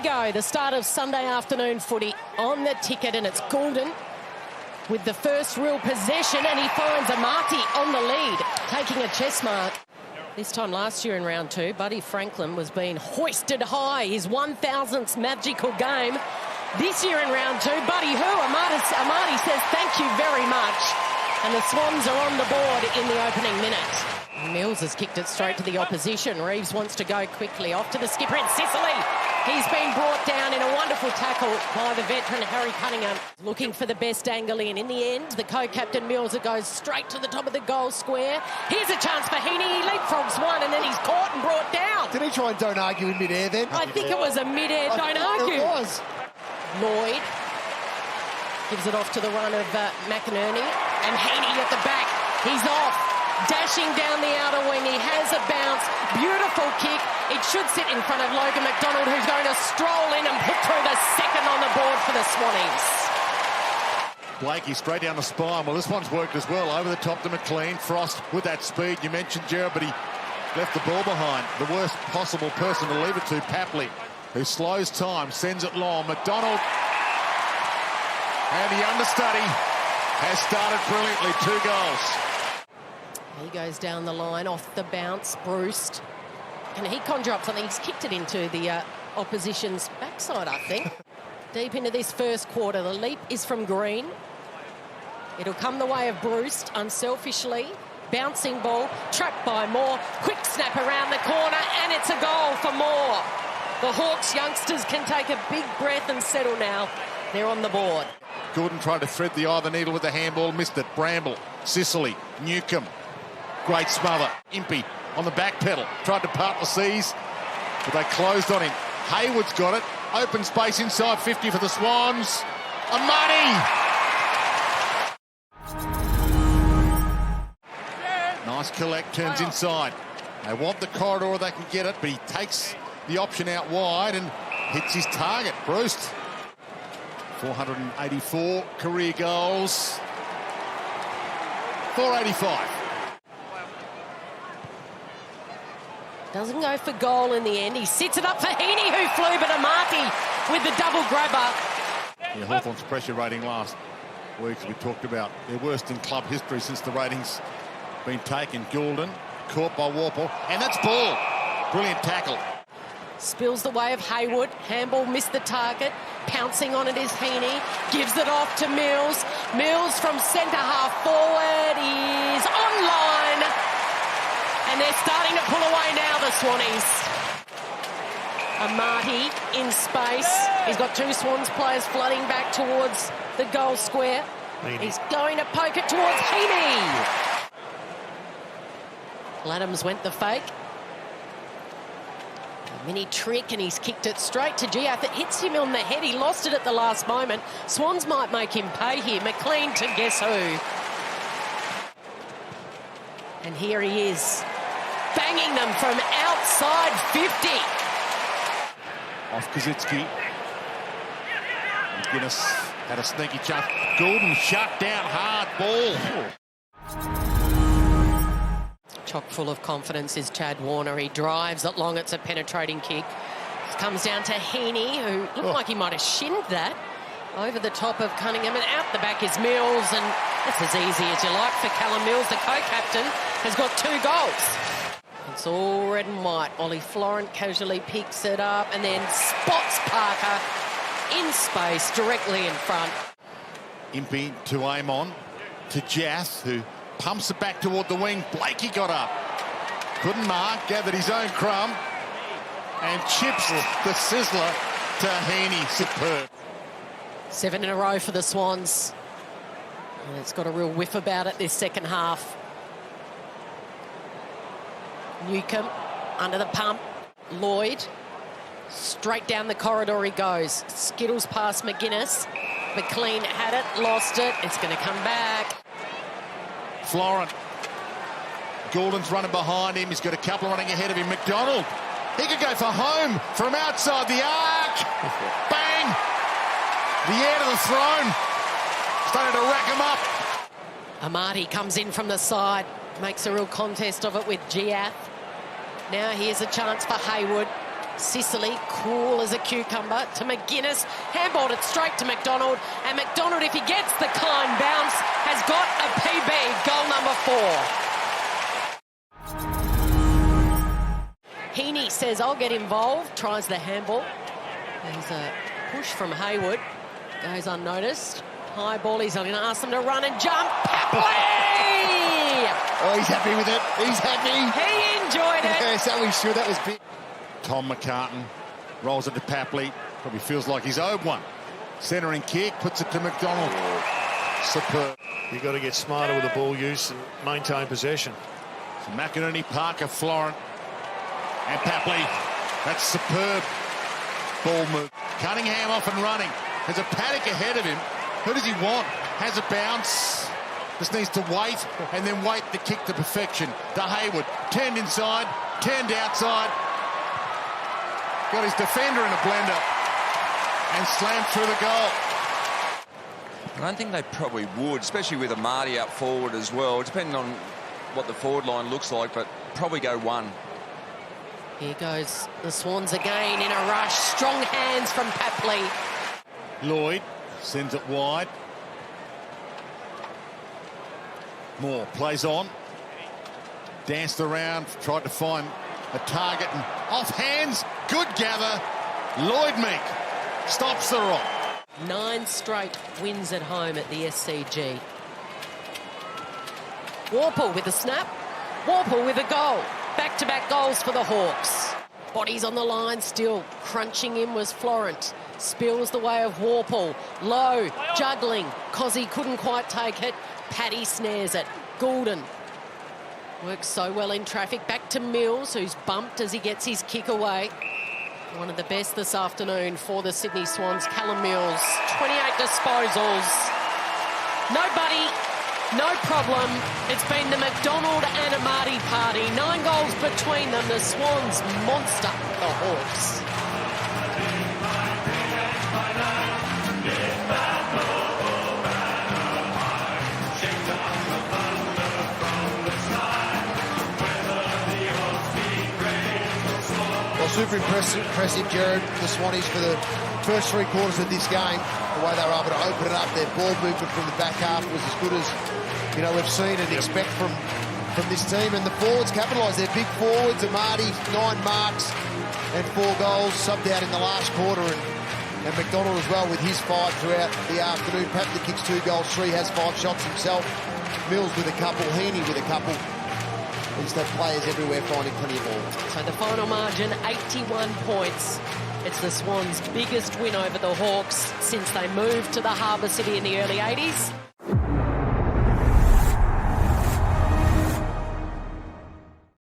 go, the start of Sunday afternoon footy on the ticket, and it's Goulden with the first real possession, and he finds Amartey on the lead, taking a chest mark. This time last year in round two, Buddy Franklin was being hoisted high, his 1000th magical game. This year in round two, Buddy Amartey says thank you very much, and the Swans are on the board in the opening minute. Mills has kicked it straight to the opposition. Reeves wants to go quickly. Off to the skipper in Sicily. He's been brought down in a wonderful tackle by the veteran Harry Cunningham. Looking for the best angle in. In the end, the co-captain Mills, it goes straight to the top of the goal square. Here's a chance for Heaney. He leapfrogs one and then he's caught and brought down. Did he try and don't argue in mid-air then? I think it was a mid-air don't argue. It was. Lloyd gives it off to the run of McInerney. And Heaney at the back. He's off. Dashing down the outer wing, he has a bounce, beautiful kick. It should sit in front of Logan McDonald, who's going to stroll in and put through the second on the board for the Swannies. Blakey straight down the spine. Well, this one's worked as well. Over the top to McLean. Frost with that speed. You mentioned Gerard, but he left the ball behind. The worst possible person to leave it to, Papley, who slows time, sends it long. McDonald and the understudy has started brilliantly. 2 goals. He goes down the line, off the bounce, Bruce. Can he conjure up something? He's kicked it into the opposition's backside, I think. Deep into this first quarter, the leap is from Green. It'll come the way of Bruce, unselfishly. Bouncing ball, trapped by Moore. Quick snap around the corner, and it's a goal for Moore. The Hawks youngsters can take a big breath and settle now. They're on the board. Gordon tried to thread the eye of the needle with the handball, missed it. Bramble, Sicily, Newcomb. Great smother. Impey on the back pedal. Tried to part the seas, but they closed on him. Hayward's got it. Open space inside 50 for the Swans. Amartey! Nice collect, turns inside. They want the corridor, they can get it, but he takes the option out wide and hits his target. Bruce. 484 career goals. 485. Doesn't go for goal in the end. He sits it up for Heaney, who flew, but Amartey with the double grabber. Yeah, Hawthorn's pressure rating last week, we talked about their worst in club history since the ratings been taken. Goulden, caught by Warple, and that's ball. Brilliant tackle. Spills the way of Hayward. Handball missed the target. Pouncing on it is Heaney. Gives it off to Mills. Mills from centre half forward is online. And they're starting to pull away now, the Swannies. Amartey in space. He's got 2 Swans players flooding back towards the goal square. He's going to poke it towards Heaney. Laddams went the fake. A mini trick, and he's kicked it straight to Giath. It hits him on the head. He lost it at the last moment. Swans might make him pay here. McLean to guess who. And here he is, banging them from outside 50. Off Kazitsky. Guinness had a sneaky chance. Goulden shut down, hard ball. Chock full of confidence is Chad Warner. He drives it long. It's a penetrating kick. It comes down to Heaney, who looked like he might have shinned that. Over the top of Cunningham, and out the back is Mills, and that's as easy as you like for Callum Mills. The co-captain has got 2 goals. It's all red and white. Ollie Florent casually picks it up and then spots Parker in space directly in front. Impey to Amon, to Jath, who pumps it back toward the wing. Blakey got up. Couldn't mark, gathered his own crumb, and chips the sizzler to Heaney. Superb. 7 in a row for the Swans. And it's got a real whiff about it this second half. Newcomb under the pump. Lloyd straight down the corridor he goes. Skittles past McGuinness. McLean had it, lost it. It's going to come back. Florent. Goulden's running behind him. He's got a couple running ahead of him. McDonald. He could go for home from outside the arc. Bang! The heir to the throne. Starting to rack him up. Amartey comes in from the side. Makes a real contest of it with Giath. Now here's a chance for Hayward. Sicily, cool as a cucumber, to McGuinness. Handballed it straight to McDonald. And McDonald, if he gets the kind bounce, has got a PB, goal number 4. Heaney says, I'll get involved. Tries the handball. There's a push from Hayward. Goes unnoticed. High ball, he's not going to ask them to run and jump. Papley! Oh, he's happy with it. He's happy. He enjoyed it. Yeah, so he's sure that was big. Tom McCartan rolls it to Papley. Probably feels like he's owed one. Centering kick, puts it to McDonald. Superb. You've got to get smarter with the ball use and maintain possession. So McInerney, Parker, Florent, and Papley. That's superb ball move. Cunningham off and running. There's a Paddock ahead of him. Who does he want? Has a bounce. Just needs to wait and then wait the kick to perfection. To Hayward. Turned inside, turned outside. Got his defender in a blender and slammed through the goal. I don't think they probably would, especially with Amartey up forward as well, depending on what the forward line looks like, but probably go one. Here goes the Swans again in a rush. Strong hands from Papley. Lloyd sends it wide. Moore plays on. Danced around, tried to find a target and off hands. Good gather. Lloyd Meek stops the rock. 9 straight wins at home at the SCG. Warple with a snap. Warple with a goal. Back-to-back goals for the Hawks. Bodies on the line still. Crunching in was Florent. Spills the way of Warple. Low, juggling. Cozzy couldn't quite take it. Paddy snares it. Goulden works so well in traffic. Back to Mills, who's bumped as he gets his kick away. One of the best this afternoon for the Sydney Swans, Callum Mills. 28 disposals. Nobody, no problem. It's been the McDonald and Amartey party. 9 goals between them. The Swans monster the Hawks. Super impressive, Jared, the Swannies for the first 3 quarters of this game. The way they were able to open it up, their ball movement from the back half was as good as, you know, we've seen and expect from this team. And the forwards capitalised. They're big forwards. Amartey, 9 marks and 4 goals, subbed out in the last quarter. And McDonald as well with his 5 throughout the afternoon. Papley kicks 2 goals, 3 has 5 shots himself. Mills with a couple, Heaney with a couple. Just have players everywhere finding plenty of ball. So the final margin, 81 points. It's the Swans' biggest win over the Hawks since they moved to the Harbour City in the early 80s.